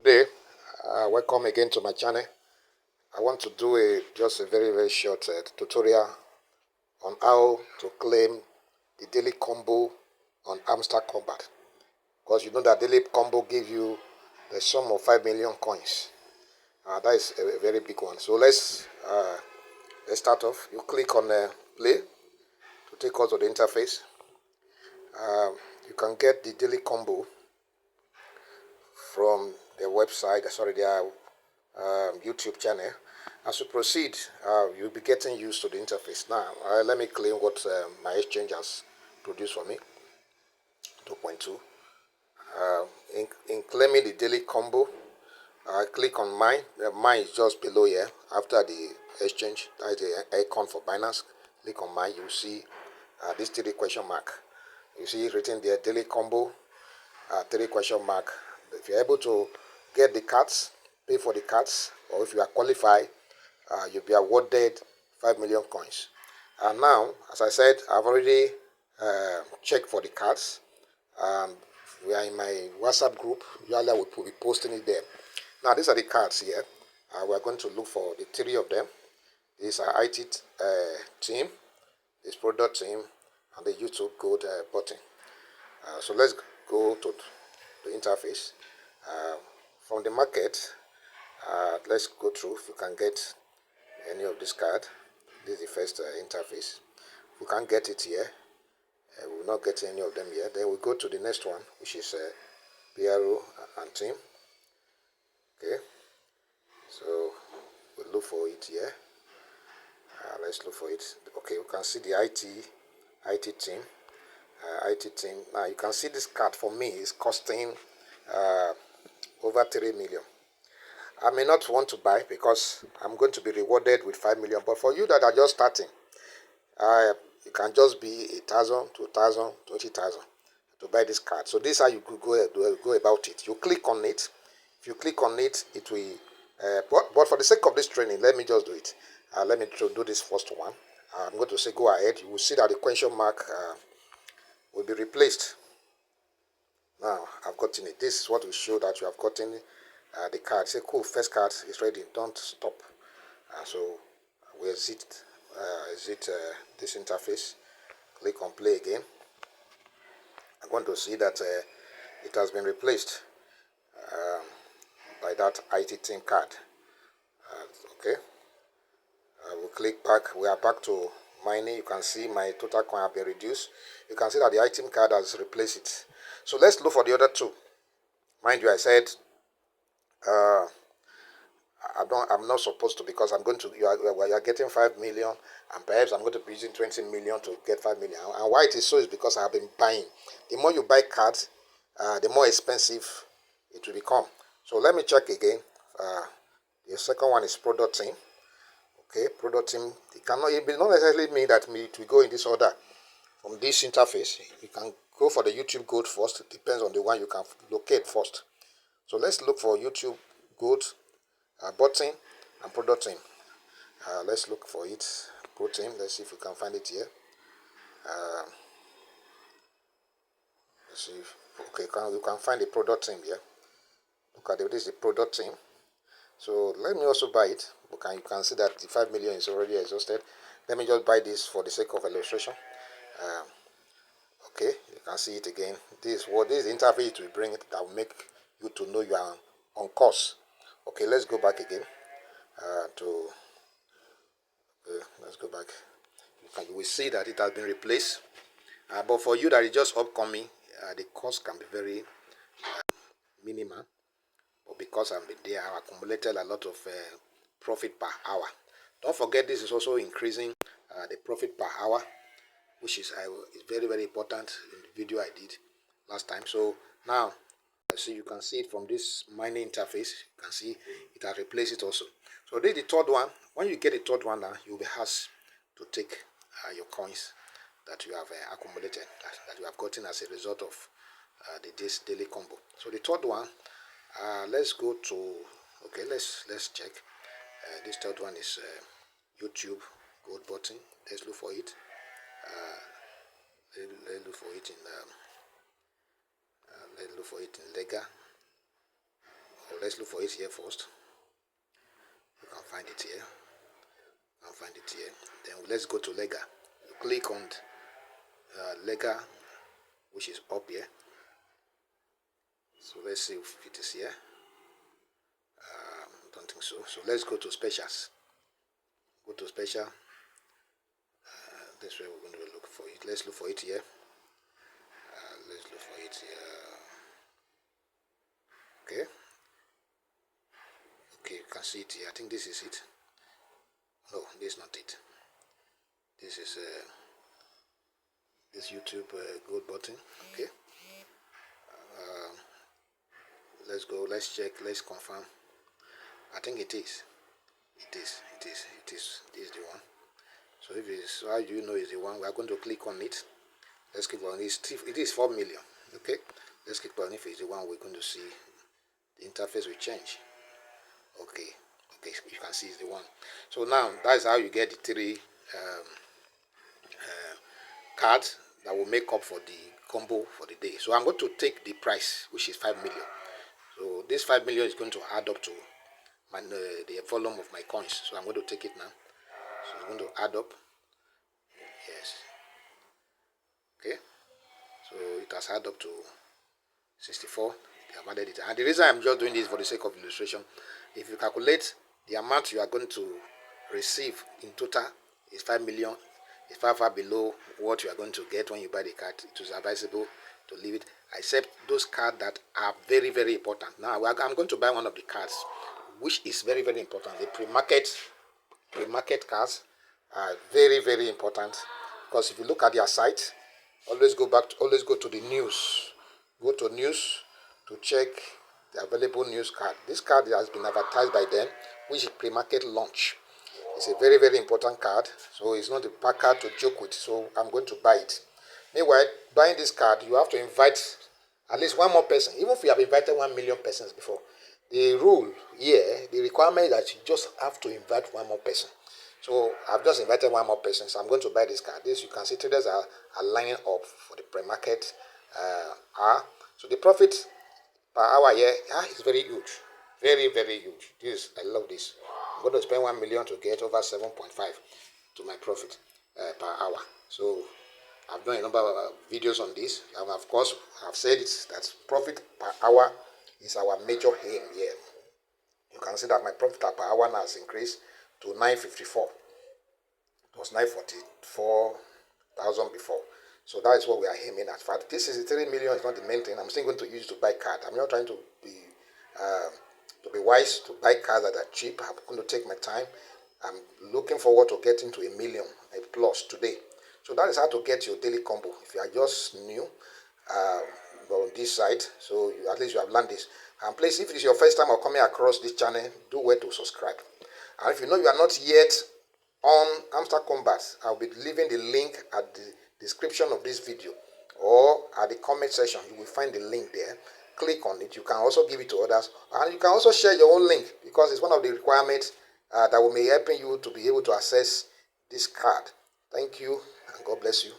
Today, welcome again to my channel. I want to do just a very short tutorial on how to claim the daily combo on Hamster Kombat. Because you know that daily combo give you the sum of 5 million coins. That is a very big one. So let's start off. You click on play to take us to the interface. You can get the daily combo from their website, their YouTube channel. As we proceed, you'll be getting used to the interface. Now, let me claim what my exchange has produced for me, 2.2. In claiming the daily combo, I click on mine. Mine is just below here after the exchange. That is the icon for Binance. Click on mine, you see this 3 question mark. You see it written there, daily combo, 3 question mark. If you're able to get the cards, pay for the cards, or if you are qualified, you'll be awarded 5 million coins. And now, as I said, I've already checked for the cards. We are in my WhatsApp group. Usually I will be posting it there. Now, these are the cards here. We're going to look for the 3 of them. These are IT team, this product team, and the YouTube Gold button. So let's go to the interface. From the market, let's go through if you can get any of this card. This is the first interface. If we can't get it here, we will not get any of them here. Then we go to the next one, which is PRO and team. Okay, so we'll look for it here. Let's look for it. Okay, we can see the IT team. IT team. Now you can see this card for me is costing over 3 million. I may not want to buy because I'm going to be rewarded with 5 million. But for you that are just starting, it can just be 1,000, 2,000, 20,000 to buy this card. So this is how you could go about it. You click on it. If you click on it, it will. But for the sake of this training, let me just do it. Let me do this first one. I'm going to say go ahead. You will see that the question mark will be replaced. Now I've gotten it. This is what will show that you have gotten the card. Say cool, first card is ready. Don't stop. So we exit this interface. Click on play again. I'm going to see that it has been replaced by that IT team card. Okay. We'll click back. We are back to mining. You can see my total coin have been reduced. You can see that the item card has replaced it. So let's look for the other 2. Mind you, I said I'm not supposed to, because I'm going to. You are getting 5 million, and perhaps I'm going to be using 20 million to get 5 million. And why it is so is because I have been buying. The more you buy cards, the more expensive it will become. So let me check again. The second one is product team. Okay, product team. It will not necessarily mean that it will go in this order from this interface. You can go for the YouTube Gold first. It depends on the one you can locate first. So let's look for YouTube Gold button and product team. Let's look for it. Pro team. Let's see if we can find it here. Let's see. Okay, you can find the product team here. Look at this is the product team. So let me also buy it. You can see that the 5 million is already exhausted. Let me just buy this for the sake of illustration. Okay, you can see it again. This is the interface it will bring that will make you to know you are on course. Okay, let's go back again. Let's go back. You will see that it has been replaced. But for you that is just upcoming, the cost can be very minimal. But because I've been there, I've accumulated a lot of profit per hour. Don't forget, this is also increasing the profit per hour, which is very important in the video I did last time. So now, you can see it from this mining interface. You can see it has replaced it also. So this is the 3rd one. When you get the 3rd one now, you'll be asked to take your coins that you have accumulated, that you have gotten as a result of this daily combo. So the 3rd one, let's go to. Okay, let's check. This 3rd one is YouTube Gold button. Let's look for it. Let's look for it in Lega. So let's look for it here first. You can find it here. Then let's go to Lega. You click on Lega, which is up here. So let's see if it is here. Don't think so. So let's go to specials. Go to special. This way we're going to look for it. Let's look for it here. Let's look for it here. Okay, you can see it here. I think this is it. No, this is not it. This is this YouTube gold button. Okay. Let's go. Let's check. Let's confirm. I think it is. This is the one. So if it is, how do you know it's the one? We are going to click on it. Let's click on it. It is 4 million. Okay. Let's click on it. If it's the one, we're going to see the interface will change. Okay, you can see it's the one. So now that's how you get the 3 cards that will make up for the combo for the day. So I'm going to take the price, which is 5 million. So this 5 million is going to add up to the volume of my coins. So I'm going to take it now. So I'm going to add up. Yes. Okay. So it has added up to 64. They have added it. And the reason I'm just doing this for the sake of illustration, if you calculate the amount you are going to receive in total is 5 million. It's far below what you are going to get when you buy the card. It is advisable to leave it, except those cards that are very, very important. Now I'm going to buy one of the cards, which is very, very important. The pre-market cards are very, very important, because if you look at their site, always go to the news. Go to news to check the available news card. This card has been advertised by them, which is pre-market launch. It's a very, very important card, so it's not a pack card to joke with. So I'm going to buy it. Meanwhile, buying this card, you have to invite at least one more person, even if you have invited 1 million persons before. The rule here, the requirement is that you just have to invite one more person. So I've just invited one more person, so I'm going to buy this card. This, you can see traders are lining up for the pre-market hour. So the profit per hour here is very huge. Very, very huge. I love this. I'm going to spend 1 million to get over 7.5 to my profit per hour. So I've done a number of videos on this, and of course I've said it that profit per hour is our major aim here. You can see that my profit per hour now has increased to 954. It was 944,000 before. So that is what we are aiming at. In fact, this is 3 million. It's not the main thing. I'm still going to use it to buy cards. I'm not trying to be wise to buy cards that are cheap. I'm going to take my time. I'm looking forward to getting to 1 million plus today. So that is how to get your daily combo. If you are just new on this site, so at least you have learned this. And please, if it is your first time of coming across this channel, do well to subscribe. And if you know you are not yet on Hamster Kombat, I'll be leaving the link at the description of this video or at the comment section. You will find the link there. Click on it. You can also give it to others, and you can also share your own link, because it's one of the requirements that will be helping you to be able to access this card. Thank you, and God bless you.